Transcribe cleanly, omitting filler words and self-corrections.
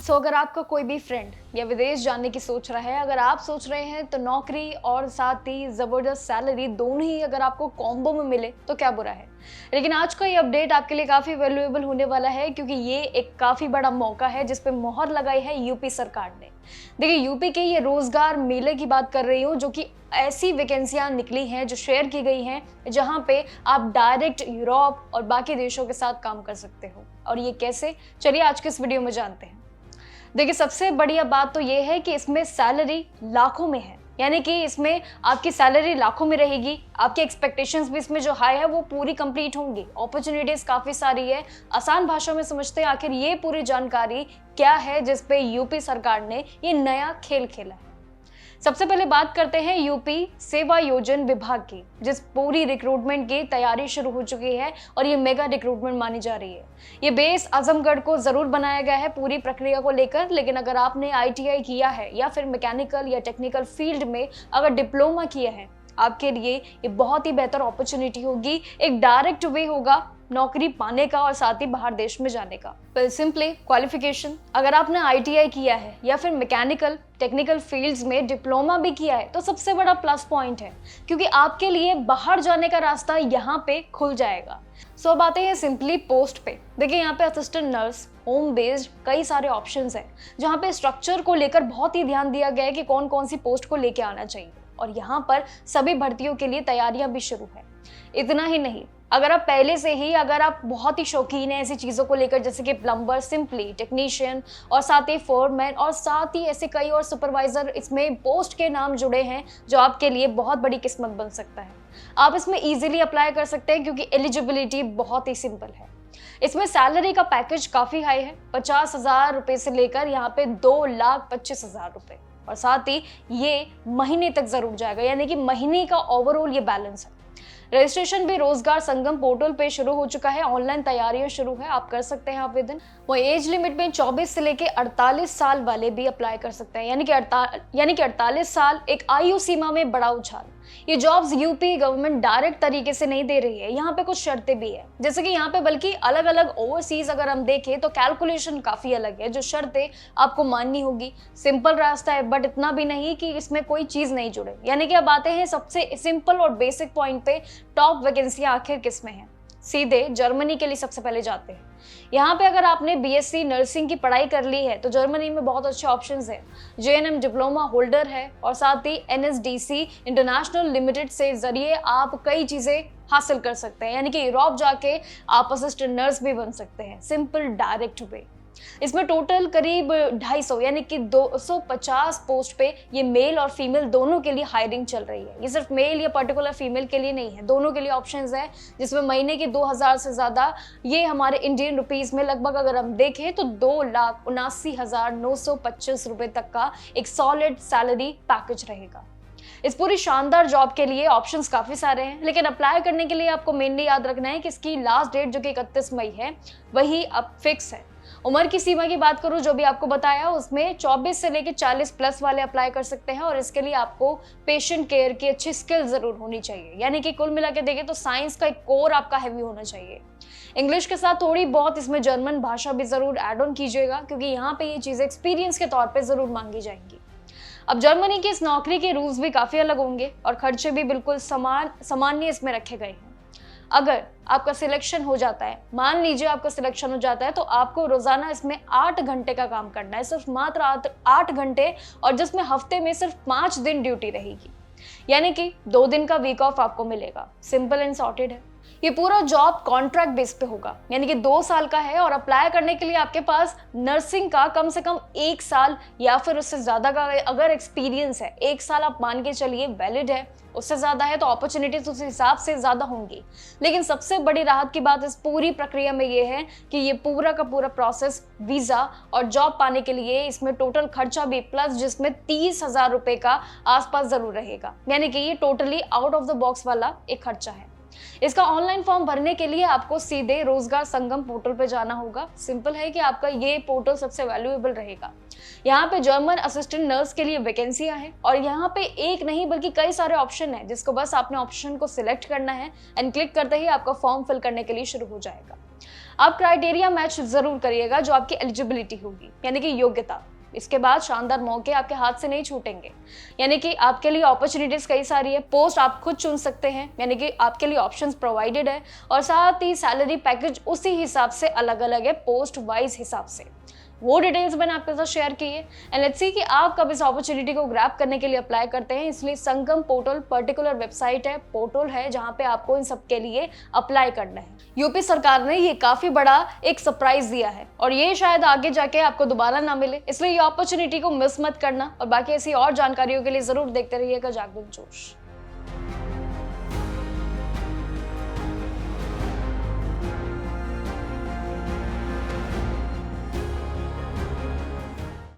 अगर आपका कोई भी फ्रेंड या विदेश जाने की सोच रहा है, अगर आप सोच रहे हैं तो नौकरी और साथ ही ज़बरदस्त सैलरी दोनों ही अगर आपको कॉम्बो में मिले तो क्या बुरा है। लेकिन आज का ये अपडेट आपके लिए काफ़ी वैल्यूएबल होने वाला है, क्योंकि ये एक काफ़ी बड़ा मौका है जिस पे मोहर लगाई है यूपी सरकार ने। देखिए, यूपी के ये रोजगार मेले की बात कर रही हूँ, जो कि ऐसी वैकेंसियां निकली हैं जो शेयर की गई हैं, जहां पे आप डायरेक्ट यूरोप और बाकी देशों के साथ काम कर सकते हो। और ये कैसे, चलिए आज के इस वीडियो में जानते हैं। देखिए, सबसे बढ़िया बात तो ये है कि इसमें सैलरी लाखों में है, यानी कि इसमें आपकी सैलरी लाखों में रहेगी। आपके एक्सपेक्टेशंस भी इसमें जो हाई है वो पूरी कंप्लीट होंगी। अपॉर्चुनिटीज काफी सारी है। आसान भाषा में समझते हैं आखिर ये पूरी जानकारी क्या है जिस पे यूपी सरकार ने ये नया खेल खेला है। सबसे पहले बात करते हैं यूपी सेवा योजन विभाग की, जिस पूरी रिक्रूटमेंट की तैयारी शुरू हो चुकी है और ये मेगा रिक्रूटमेंट मानी जा रही है। ये बेस आजमगढ़ को जरूर बनाया गया है पूरी प्रक्रिया को लेकर, लेकिन अगर आपने आईटीआई किया है या फिर मैकेनिकल या टेक्निकल फील्ड में अगर डिप्लोमा किया है, आपके लिए ये बहुत ही बेहतर अपॉर्चुनिटी होगी। एक डायरेक्ट वे होगा नौकरी पाने का और साथ ही बाहर देश में जाने का। सिंपली क्वालिफिकेशन, अगर आपने आईटीआई किया है या फिर मैकेनिकल टेक्निकल फील्ड्स में डिप्लोमा भी किया है तो सबसे बड़ा प्लस पॉइंट है, क्योंकि आपके लिए बाहर जाने का रास्ता यहाँ पे खुल जाएगा। अब आते हैं सिंपली पोस्ट पे। देखिए, यहाँ पे असिस्टेंट नर्स, होम बेस्ड कई सारे ऑप्शंस हैं, जहाँ पे स्ट्रक्चर को लेकर बहुत ही ध्यान दिया गया है कि कौन कौन सी पोस्ट को लेके आना चाहिए, और यहाँ पर सभी भर्तियों के लिए तैयारियां भी शुरू है। इतना ही नहीं, अगर आप पहले से ही अगर आप बहुत ही शौकीन हैं ऐसी चीज़ों को लेकर, जैसे कि प्लम्बर, सिंपली टेक्नीशियन और साथ ही फोरमैन और साथ ही ऐसे कई और सुपरवाइजर इसमें पोस्ट के नाम जुड़े हैं, जो आपके लिए बहुत बड़ी किस्मत बन सकता है। आप इसमें इजीली अप्लाई कर सकते हैं, क्योंकि एलिजिबिलिटी बहुत ही सिंपल है। इसमें सैलरी का पैकेज काफ़ी हाई है, 50,000 रुपये से लेकर यहाँ पे 2,25,000 रुपये, और साथ ही ये महीने तक जरूर जाएगा, यानी कि महीने का ओवरऑल ये बैलेंस है। रजिस्ट्रेशन भी रोजगार संगम पोर्टल पे शुरू हो चुका है, ऑनलाइन तैयारियां शुरू है, आप कर सकते हैं आवेदन। वो एज लिमिट में 24 से लेके 48 साल वाले भी अप्लाई कर सकते हैं, यानी कि 48 साल एक आयु सीमा में बड़ा उछाल। ये जॉब्स यूपी गवर्नमेंट डायरेक्ट तरीके से नहीं दे रही है, यहाँ पे कुछ शर्तें भी है, जैसे कि यहाँ पे बल्कि अलग अलग ओवरसीज अगर हम देखें तो कैलकुलेशन काफी अलग है, जो शर्तें आपको माननी होगी। सिंपल रास्ता है, बट इतना भी नहीं कि इसमें कोई चीज नहीं जुड़े। यानी कि अब आते हैं सबसे सिंपल और बेसिक पॉइंट पे, टॉप वैकेंसियां आखिर किसमें हैं। सीधे जर्मनी के लिए सबसे पहले जाते हैं। यहाँ पे अगर आपने बीएससी नर्सिंग की पढ़ाई कर ली है तो जर्मनी में बहुत अच्छे ऑप्शंस हैं। जेएनएम डिप्लोमा होल्डर है, और साथ ही एनएसडीसी इंटरनेशनल लिमिटेड से जरिए आप कई चीजें हासिल कर सकते हैं, यानी कि यूरोप जाके आप असिस्टेंट नर्स भी बन सकते हैं। Simple direct way. इसमें टोटल करीब 250 यानी कि 250 पोस्ट पे ये मेल और फीमेल दोनों के लिए हायरिंग चल रही है। ये सिर्फ मेल या पर्टिकुलर फीमेल के लिए नहीं है, दोनों के लिए ऑप्शंस है, जिसमें महीने के 2,000 से ज्यादा, ये हमारे इंडियन रुपीस में लगभग अगर हम देखें तो 2,79,925 रुपए तक का एक सॉलिड सैलरी पैकेज रहेगा। इस पूरी शानदार जॉब के लिए ऑप्शंस काफी सारे हैं, लेकिन अप्लाई करने के लिए आपको मेनली याद रखना है कि इसकी लास्ट डेट जो कि 31 मई है वही अब फिक्स है। उम्र की सीमा की बात करूं, जो भी आपको बताया उसमें 24 से लेकर 40 प्लस वाले अप्लाई कर सकते हैं, और इसके लिए आपको पेशेंट केयर की अच्छी स्किल जरूर होनी चाहिए। यानी कि कुल मिला के देखें तो साइंस का एक कोर आपका हैवी होना चाहिए। इंग्लिश के साथ थोड़ी बहुत इसमें जर्मन भाषा भी जरूर ऐड ऑन कीजिएगा, क्योंकि यहाँ पे ये चीजें एक्सपीरियंस के तौर पर जरूर मांगी जाएंगी। अब जर्मनी की इस नौकरी के रूल्स भी काफी अलग होंगे और खर्चे भी बिल्कुल सामान्य इसमें रखे गए हैं। अगर आपका सिलेक्शन हो जाता है, मान लीजिए आपका सिलेक्शन हो जाता है, तो आपको रोजाना इसमें 8 घंटे का काम करना है, सिर्फ मात्र 8 घंटे, और जिसमें हफ्ते में सिर्फ 5 दिन ड्यूटी रहेगी, यानी कि 2 दिन का वीक ऑफ आपको मिलेगा। सिंपल एंड सॉर्टेड है। ये पूरा जॉब कॉन्ट्रैक्ट बेस पे होगा, यानी कि 2 साल का है, और अप्लाई करने के लिए आपके पास नर्सिंग का कम से कम 1 साल या फिर उससे ज्यादा का अगर एक्सपीरियंस है, 1 साल आप मान के चलिए वैलिड है, उससे ज्यादा है तो अपॉर्चुनिटीज उस हिसाब से ज्यादा होंगी। लेकिन सबसे बड़ी राहत की बात इस पूरी प्रक्रिया में ये है कि ये पूरा का पूरा प्रोसेस वीजा और जॉब पाने के लिए इसमें टोटल खर्चा भी प्लस, जिसमें 30,000 रुपए का आसपास जरूर रहेगा, यानी कि ये totally out of the box वाला एक खर्चा है। इसका ऑनलाइन फॉर्म भरने के लिए आपको सीधे रोजगार संगम पोर्टल पे जाना होगा। सिंपल है कि आपका ये पोर्टल सबसे वैल्यूएबल रहेगा। यहाँ पे जर्मन असिस्टेंट नर्स के लिए वैकेंसियां हैं, और यहाँ पे एक नहीं बल्कि कई सारे ऑप्शन हैं, जिसको बस आपने ऑप्शन को सिलेक्ट करना है एंड क्लिक करते ही आपका फॉर्म फिल करने के लिए शुरू हो जाएगा। आप क्राइटेरिया मैच जरूर करिएगा जो आपकी एलिजिबिलिटी होगी, यानी कि योग्यता। इसके बाद शानदार मौके आपके हाथ से नहीं छूटेंगे, यानी कि आपके लिए अपॉर्चुनिटीज कई सारी है, पोस्ट आप खुद चुन सकते हैं, यानी कि आपके लिए ऑप्शंस प्रोवाइडेड है, और साथ ही सैलरी पैकेज उसी हिसाब से अलग अलग है, पोस्ट वाइज हिसाब से। वो डिटेल्स मैंने आपके साथ शेयर की है, एंड लेट्स सी कि आप कब इस अपॉर्चुनिटी को ग्रैब करने के लिए अप्लाई करते हैं। इसलिए संगम पोर्टल पर्टिकुलर वेबसाइट है, पोर्टल है, जहां पे आपको इन सब के लिए अप्लाई करना है। यूपी सरकार ने ये काफी बड़ा एक सरप्राइज दिया है, और ये शायद आगे जाके आपको दोबारा ना मिले, इसलिए ये अपॉर्चुनिटी को मिस मत करना। और बाकी ऐसी और जानकारियों के लिए जरूर देखते रहिएगा जागरूक जोश।